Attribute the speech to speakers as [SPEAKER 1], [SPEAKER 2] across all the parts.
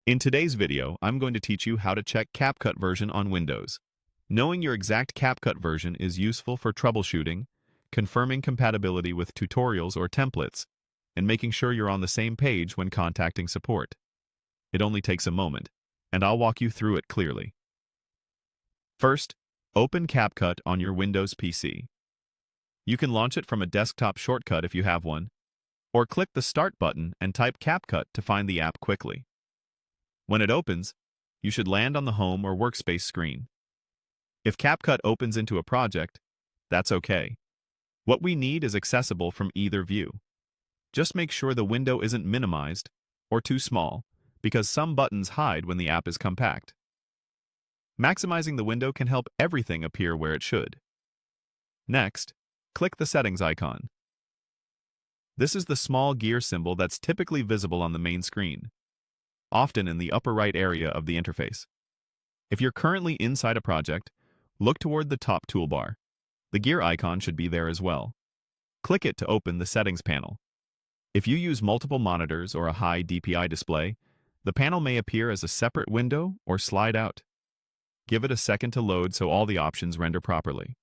[SPEAKER 1] In today's video, I'm going to teach you how to check Capcut version on Windows. Knowing your exact Capcut version is useful for troubleshooting, confirming compatibility with tutorials or templates, and making sure you're on the same page when contacting support. It only takes a moment, and I'll walk you through it clearly. First, open Capcut on your Windows PC. You can launch it from a desktop shortcut if you have one, or click the Start button and type Capcut to find the app quickly. When it opens, you should land on the Home or Workspace screen. If Capcut opens into a project, that's okay. What we need is accessible from either view. Just make sure the window isn't minimized or too small, because some buttons hide when the app is compact. Maximizing the window can help everything appear where it should. Next, click the Settings icon. This is the small gear symbol that's typically visible on the main screen, often in the upper right area of the interface. If you're currently inside a project, look toward the top toolbar. The gear icon should be there as well. Click it to open the Settings panel. If you use multiple monitors or a high DPI display, the panel may appear as a separate window or slide out. Give it a second to load so all the options render properly.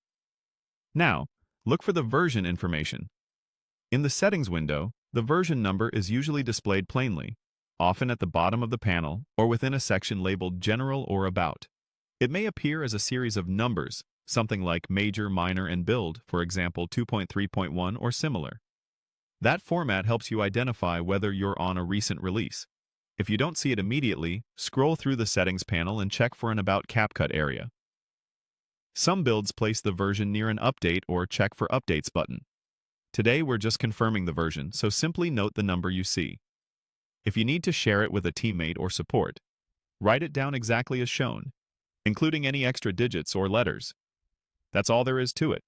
[SPEAKER 1] Now, look for the version information. In the Settings window, the version number is usually displayed plainly, often at the bottom of the panel or within a section labeled General or About. It may appear as a series of numbers, something like Major, Minor, and Build, for example 2.3.1 or similar. That format helps you identify whether you're on a recent release. If you don't see it immediately, scroll through the Settings panel and check for an About Capcut area. Some builds place the version near an Update or Check for Updates button. Today we're just confirming the version, so simply note the number you see. If you need to share it with a teammate or support, write it down exactly as shown, including any extra digits or letters. That's all there is to it.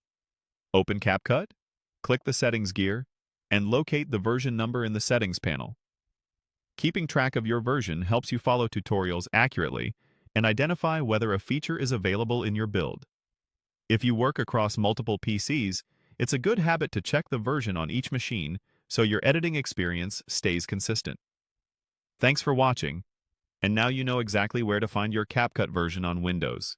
[SPEAKER 1] Open Capcut, click the Settings gear, and locate the version number in the Settings panel. Keeping track of your version helps you follow tutorials accurately and identify whether a feature is available in your build. If you work across multiple PCs, it's a good habit to check the version on each machine so your editing experience stays consistent. Thanks for watching, and now you know exactly where to find your Capcut version on Windows.